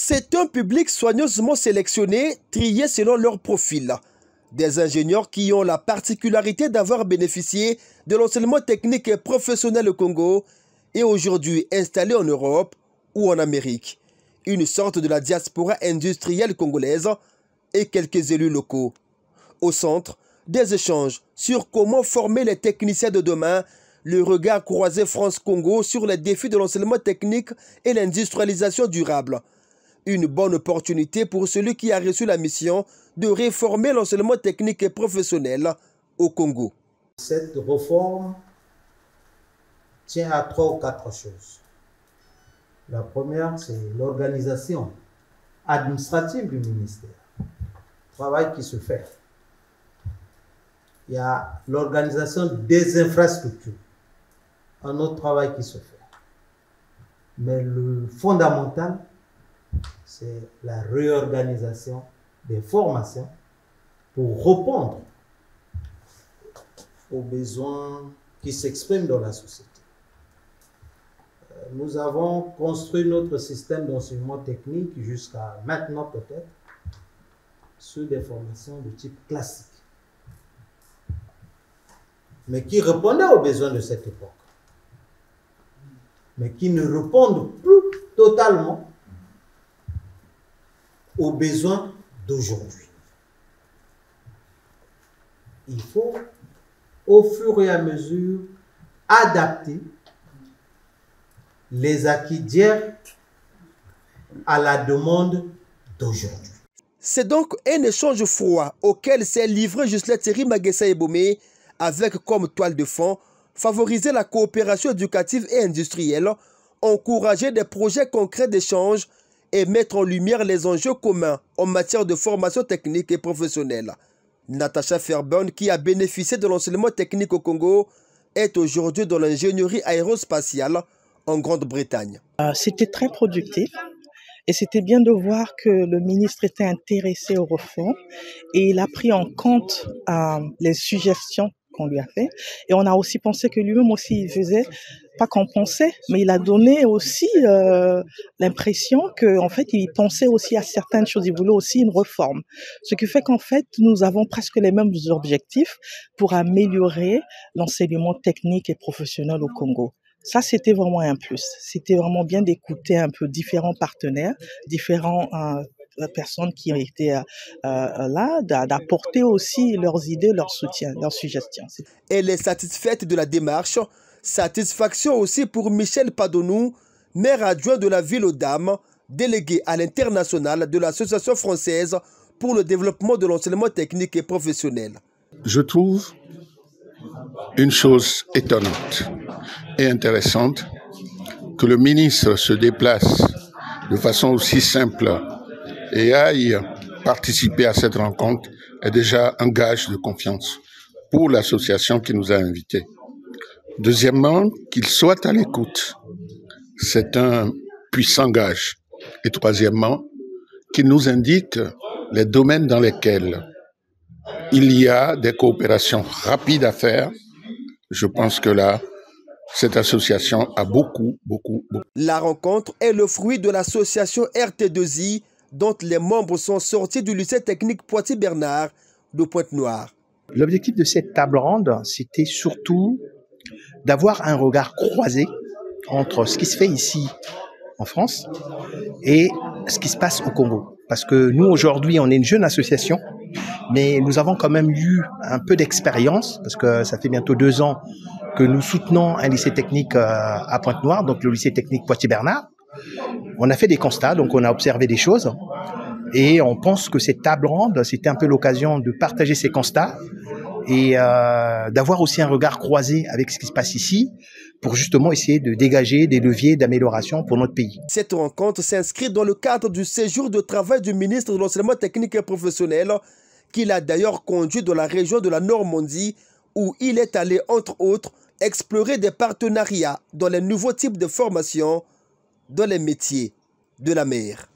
C'est un public soigneusement sélectionné, trié selon leur profil. Des ingénieurs qui ont la particularité d'avoir bénéficié de l'enseignement technique et professionnel au Congo et aujourd'hui installés en Europe ou en Amérique. Une sorte de la diaspora industrielle congolaise et quelques élus locaux. Au centre, des échanges sur comment former les techniciens de demain, le regard croisé France-Congo sur les défis de l'enseignement technique et l'industrialisation durable. Une bonne opportunité pour celui qui a reçu la mission de réformer l'enseignement technique et professionnel au Congo. Cette réforme tient à 3 ou 4 choses. La première, c'est l'organisation administrative du ministère. Travail qui se fait. Il y a l'organisation des infrastructures. Un autre travail qui se fait. Mais le fondamental, c'est la réorganisation des formations pour répondre aux besoins qui s'expriment dans la société. Nous avons construit notre système d'enseignement technique jusqu'à maintenant peut-être sur des formations de type classique, mais qui répondaient aux besoins de cette époque, mais qui ne répondent plus totalement aux besoins d'aujourd'hui. Il faut, au fur et à mesure, adapter les acquis d'hier à la demande d'aujourd'hui. C'est donc un échange froid auquel s'est livré Ghislain Thierry Magessa Ebomé avec comme toile de fond favoriser la coopération éducative et industrielle, encourager des projets concrets d'échange et mettre en lumière les enjeux communs en matière de formation technique et professionnelle. Natacha Fairburn, qui a bénéficié de l'enseignement technique au Congo, est aujourd'hui dans l'ingénierie aérospatiale en Grande-Bretagne. C'était très productif et c'était bien de voir que le ministre était intéressé aux réformes et il a pris en compte les suggestions qu'on lui a fait. Et on a aussi pensé que lui-même aussi il faisait, pas qu'on pensait, mais il a donné aussi l'impression qu'en fait il pensait aussi à certaines choses, il voulait aussi une réforme. Ce qui fait qu'en fait nous avons presque les mêmes objectifs pour améliorer l'enseignement technique et professionnel au Congo. Ça, c'était vraiment un plus. C'était vraiment bien d'écouter un peu différents partenaires, différents personnes qui ont été là, d'apporter aussi leurs idées, leurs soutiens, leurs suggestions. Elle est satisfaite de la démarche. Satisfaction aussi pour Michel Padonou, maire adjoint de la ville aux Dames, délégué à l'international de l'Association française pour le développement de l'enseignement technique et professionnel. Je trouve une chose étonnante et intéressante, que le ministre se déplace de façon aussi simple et aille participer à cette rencontre est déjà un gage de confiance pour l'association qui nous a invités. Deuxièmement, qu'il soit à l'écoute, c'est un puissant gage. Et troisièmement, qu'il nous indique les domaines dans lesquels il y a des coopérations rapides à faire. Je pense que là, cette association a beaucoup. La rencontre est le fruit de l'association RT2I, dont les membres sont sortis du lycée technique Poitiers-Bernard de Pointe-Noire. L'objectif de cette table ronde, c'était surtout d'avoir un regard croisé entre ce qui se fait ici en France et ce qui se passe au Congo. Parce que nous, aujourd'hui, on est une jeune association, mais nous avons quand même eu un peu d'expérience, parce que ça fait bientôt 2 ans que nous soutenons un lycée technique à Pointe-Noire, donc le lycée technique Poitiers-Bernard. On a fait des constats, donc on a observé des choses, et on pense que cette table ronde, c'était un peu l'occasion de partager ces constats et d'avoir aussi un regard croisé avec ce qui se passe ici, pour justement essayer de dégager des leviers d'amélioration pour notre pays. Cette rencontre s'inscrit dans le cadre du séjour de travail du ministre de l'Enseignement technique et professionnel, qu'il a d'ailleurs conduit dans la région de la Normandie, où il est allé, entre autres, explorer des partenariats dans les nouveaux types de formations dans les métiers de la mer.